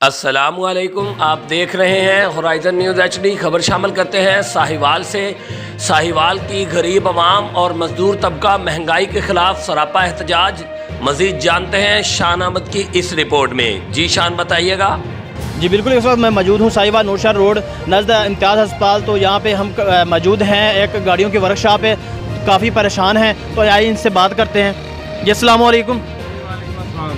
अस्सलामुअलैकुम, आप देख रहे हैं होराइज़न न्यूज़ HD। खबर शामिल करते हैं साहिवाल से। साहिवाल की गरीब आवाम और मजदूर तबका महंगाई के ख़िलाफ़ सरापा एहतजाज। मज़ीद जानते हैं शान अहमद की इस रिपोर्ट में। जी शान, बताइएगा। जी बिल्कुल, इस वक्त मैं मौजूद हूँ साहिवाल नूरशाह रोड नज़द इम्तियाज़ अस्पताल। तो यहाँ पे हम मौजूद हैं एक गाड़ियों की वर्कशॉप है, काफ़ी परेशान हैं। तो आइए इनसे बात करते हैं। जी अस्सलाम वालेकुम,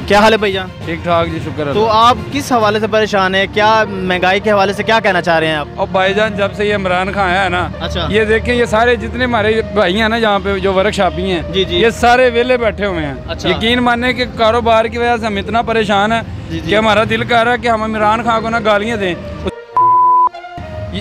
क्या हाल है भैया? ठीक ठाक जी, शुक्र है। तो आप किस हवाले से परेशान हैं? क्या महंगाई के हवाले से क्या कहना चाह रहे हैं आप? और भाईजान, जब से ये इमरान खान आया है ना, अच्छा, ये देखें, ये सारे जितने हमारे भाई हैं ना यहाँ पे जो वर्कशॉपी हैं, जी जी, ये सारे वेले बैठे हुए हैं। अच्छा। यकीन माने कि कारोबार की वजह से हम इतना परेशान है कि हमारा दिल कर रहा है कि हम इमरान खान को ना गालियाँ दें।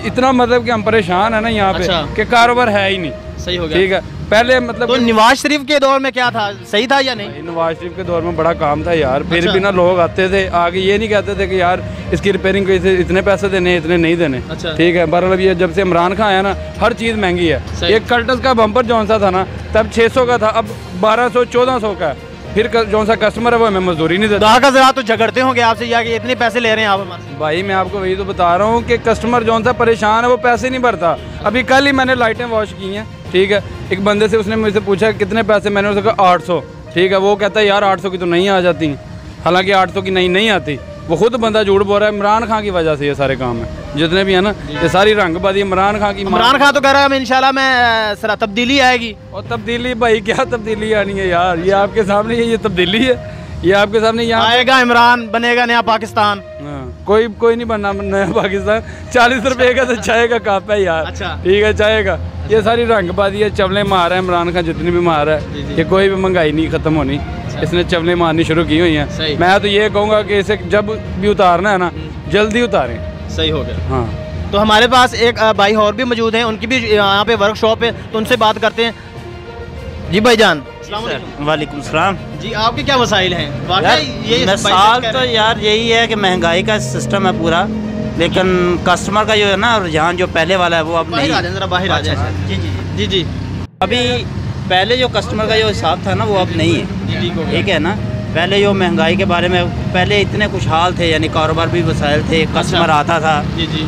इतना मतलब कि हम परेशान है ना यहाँ पे, अच्छा, कि कारोबार है ही नहीं। सही हो गया। ठीक है, पहले मतलब तो नवाज शरीफ के दौर में क्या था, सही था या नहीं? नवाज शरीफ के दौर में बड़ा काम था यार। फिर अच्छा, भी ना लोग आते थे आगे, ये नहीं कहते थे कि यार इसकी रिपेयरिंग को इतने पैसे देने, इतने नहीं देने। अच्छा, ठीक है, बहरहाल ये जब से इमरान खान आया ना, हर चीज़ महंगी है। एक कल्टस का बम्पर जौन सा था ना तब 600 का था, अब 1200-1400 का है। फिर जौन सा कस्टमर है वो हमें मजदूरी नहीं देता। का जरा तो झगड़ते होंगे आपसे या कि इतने पैसे ले रहे हैं आप हमारे? भाई मैं आपको वही तो बता रहा हूँ कि कस्टमर जौन सा परेशान है वो पैसे नहीं भरता। अभी कल ही मैंने लाइटें वॉश की हैं। ठीक है, एक बंदे से उसने मुझसे पूछा कितने पैसे, मैंने उसको कहा 800। ठीक है, वो कहता है यार 800 की तो नहीं आ जाती, हालांकि 800 की नहीं आती। वो खुद बंदा झूठ बोल रहा है। इमरान खान की वजह से ये सारे काम है जितने भी है ना, ये सारी रंगबाजी इमरान खान की। इमरान खान तो कह रहा है इंशाल्लाह में सरा तब्दीली आएगी। और तब्दीली भाई, क्या तब्दीली आनी है यार? ये आपके सामने ये तब्दीली है, ये आपके सामने। यहाँ आएगा इमरान, बनेगा नया पाकिस्तान। कोई नहीं बनना नया पाकिस्तान। 40 रुपए का तो चाय का कप है यार। अच्छा, ठीक है, चाहेगा। ये सारी रंगबाजी है, चवले मार रहा है इमरान खान, जितनी भी मार रहा है। ये कोई भी महंगाई नहीं खत्म होनी। इसने चवले मारनी शुरू की हुई हैं। मैं तो ये कहूँगा कि इसे जब भी उतारना है ना, जल्दी उतारें। सही हो गया। हाँ, तो हमारे पास एक भाई और भी मौजूद हैं, उनकी भी यहाँ पे वर्कशॉप है, तो उनसे बात करते हैं। जी भाईजान, वालेकुम सलाम जी, आपके क्या मसाइल हैं? ये मसाल तो यार यही है कि महंगाई का सिस्टम है पूरा, लेकिन कस्टमर का जो है ना रुझान जो पहले वाला है वो अब नहीं। जरा बाहर आ जाए। जी जी जी जी, अभी पहले जो कस्टमर का जो हिसाब था ना वो अब नहीं है। ठीक है ना, पहले जो महंगाई के बारे में पहले इतने खुशहाल थे, यानी कारोबार भी वसाइल थे, कस्टमर आता था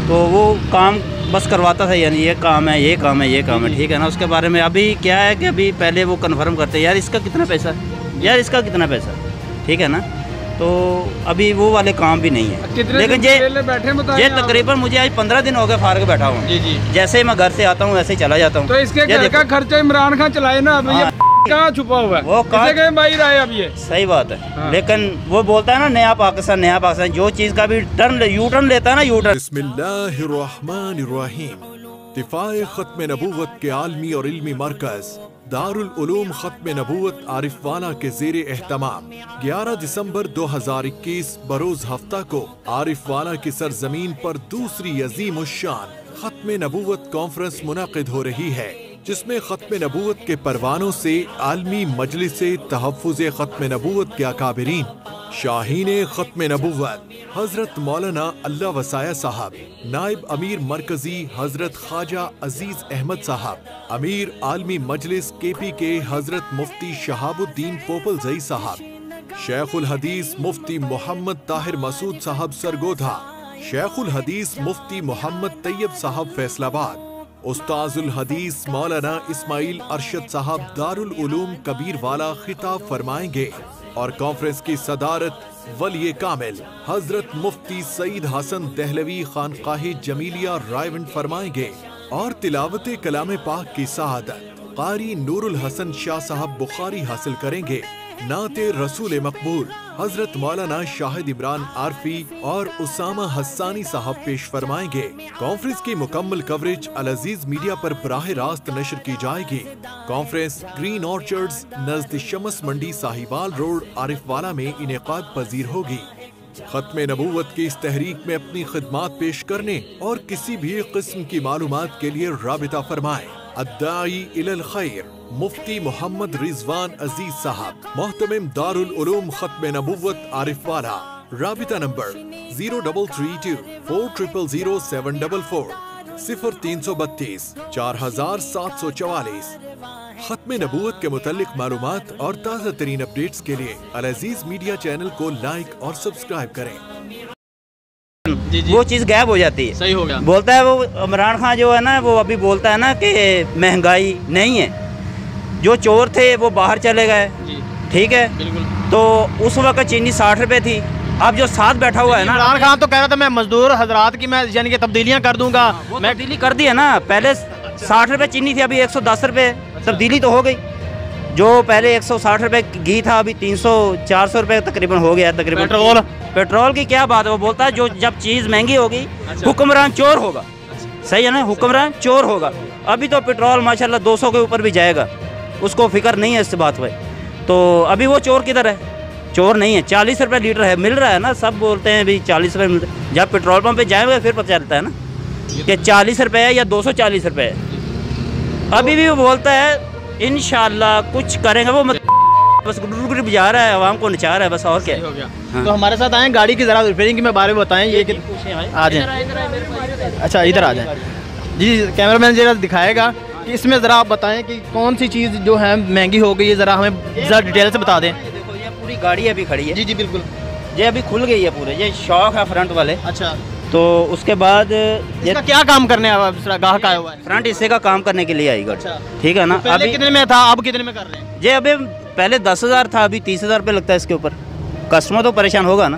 तो वो काम बस करवाता था, यानी ये काम है, ये काम है, ये काम है। ठीक है ना, उसके बारे में अभी क्या है कि अभी पहले वो कन्फर्म करते हैं यार इसका कितना पैसा, यार इसका कितना पैसा। ठीक है ना, तो अभी वो वाले काम भी नहीं है। लेकिन ये तकरीबन मुझे आज 15 दिन हो गए फारग बैठा हूँ। जैसे ही मैं घर से आता हूँ वैसे ही चला जाता हूँ। तो इसके घर का खर्चा इमरान खान चलाए ना, कहाँ छुपा हुआ है वो, कहीं बाहर आए अब। ये सही बात है। हाँ। लेकिन वो बोलता है ना नया पाकिस्तान, नया पाकिस्तान, जो चीज का भी यू टर्न लेता है ना, यू टर्न। बिस्मिल्लाहिर्रहमानिर्रहीम। दिफाए खत्म नबूवत के आलमी और इल्मी मरकज दारुल उलूम खत्म नबूवत आरिफवाना के ज़ेरे एहतमाम 11 दिसंबर 2021 बरोज हफ्ता को आरिफवाना की सरजमीन पर दूसरी अजीम शान खत्म नबूवत कॉन्फ्रेंस मुनाकिद हो रही है, जिसमें खत्म नबूवत के परवानों से आलमी मजलिस तहफ़्फ़ुज़ खत्म नबूवत के अकाबिरीन शाहीन खत्म नबूवत हजरत मौलाना अल्लाह वसाया साहब, नायब अमीर मरकजी हजरत ख्वाजा अजीज अहमद साहब, अमीर आलमी मजलिस KPK हजरत मुफ्ती शहाबुद्दीन पोपलजई साहब, शेखुल हदीस मुफ्ती मोहम्मद ताहिर मसूद साहब सरगोधा, शेखुल हदीस मुफ्ती मोहम्मद तैयब साहब फैसलाबाद, उस्ताजुल हदीस मौलाना इस्माइल अरशद साहब दारुल उलूम कबीर वाला खिताब फरमाएंगे और कॉन्फ्रेंस की सदारत वली कामिल हजरत मुफ्ती सईद हसन दहलवी खानकाही जमीलिया रायवंड फरमाएंगे और तिलावत कलाम पाक की सआदत कारी नूरुल हसन शाह साहब बुखारी हासिल करेंगे। नाते रसूल मकबूल हजरत मौलाना शाहिद इमरान आरफी और उसामा हस्सानी साहब पेश फरमाएंगे। कॉन्फ्रेंस की मुकम्मल कवरेज अल अजीज मीडिया पर बराह रास्त नशर की जाएगी। कॉन्फ्रेंस ग्रीन ऑर्चर्ड्स नजद शमस मंडी साहिवाल रोड आरिफवाला में इनेकाद पजीर होगी। खत्म नबूवत की इस तहरीक में अपनी खिदमात पेश करने और किसी भी किस्म की मालूमात के लिए राबिता फरमाएं। अद्दाई इलल खैर मुफ्ती मोहम्मद रिजवान अजीज साहब, मोहतमिम दारुल उलूम खत्म नबूवत आरिफवाला। राबिता नंबर 0332 400744 0332 4744। खत्म नबूवत के मुतल्लिक मालूमात और ताज़ा तरीन अपडेट्स के लिए अल अजीज मीडिया चैनल को लाइक और सब्सक्राइब करें। वो चीज़ गायब हो जाती है। सही हो गया। बोलता है वो इमरान खान जो है ना, वो अभी बोलता है ना कि महंगाई नहीं है, जो चोर थे वो बाहर चले गए, ठीक है। तो उस वक्त चीनी 60 रुपये थी, अब जो साथ बैठा हुआ है ना, इमरान खान तो कह रहा था मैं मजदूर हजरात की मैं यानी कि तब्दीलियाँ कर दूंगा। मैं तब्दीली कर दी है ना, पहले 60 रुपये चीनी थी, अभी 110 रुपये, तब्दीली तो हो गई। जो पहले 160 रुपये घी था, अभी 300-400 रुपये तकरीबन हो गया तकरीबन। पेट्रोल की क्या बात है, वो बोलता है जो जब चीज़ महंगी होगी हुक्मरान चोर होगा। सही है ना, हुक्मरान चोर होगा। अभी तो पेट्रोल माशाल्लाह 200 के ऊपर भी जाएगा, उसको फिक्र नहीं है इस बात पर। तो अभी वो चोर किधर है? चोर नहीं है। 40 रुपये लीटर है, मिल रहा है ना, सब बोलते हैं भी 40 रुपये मिलते हैं। जब पेट्रोल पंप पे जाएंगे फिर पता चलता है ना कि 40 रुपये है या 240 रुपये है। अभी भी वो बोलता है इंशाल्लाह कुछ करेंगे, वो बस गुड जा रहा है, आवाम को नचा रहा है बस, और क्या है। हाँ। तो हमारे साथ आए गाड़ी की ज़रा रिपेयरिंग के बारे में बताएं, ये कि आ जाए। अच्छा इधर आ जाए जी, कैमरामैन जरा दिखाएगा कि इसमें ज़रा आप बताएं कि कौन सी चीज़ जो है महंगी हो गई है, ज़रा हमें ज़रा डिटेल से बता दें। देखो ये पूरी गाड़ी अभी खड़ी है। जी बिल्कुल, ये अभी खुल गई है पूरे, ये शॉक है फ्रंट वाले। अच्छा, तो उसके बाद इसका क्या काम करने गाहक आया हुआ है? फ्रंट हिस्से का काम करने के लिए आई गाड़ी। अच्छा। ठीक है ना। तो पहले अभी कितने में था, अब कितने में कर रहे हैं? ये अभी पहले 10,000 था, अभी 30,000 रुपये लगता है इसके ऊपर। कस्टमर तो परेशान होगा ना।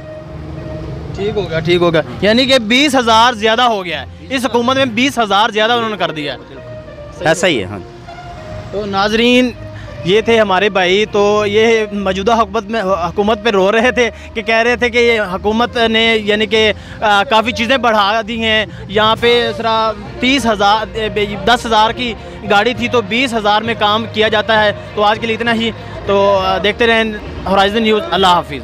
ठीक हो गया, ठीक हो गया, यानी कि 20,000 ज़्यादा हो गया है इस हुकूमत में, 20,000 ज़्यादा उन्होंने कर दिया है। ऐसा ही है। हाँ। तो नाजरीन ये थे हमारे भाई, तो ये मौजूदा हुकूमत पे रो रहे थे कि कह रहे थे कि ये हुकूमत ने यानी कि काफ़ी चीज़ें बढ़ा दी हैं। यहाँ पे सिर्फ 10,000 की गाड़ी थी तो 20,000 में काम किया जाता है। तो आज के लिए इतना ही, तो देखते रहें होराइज़न न्यूज़। अल्लाह हाफिज़।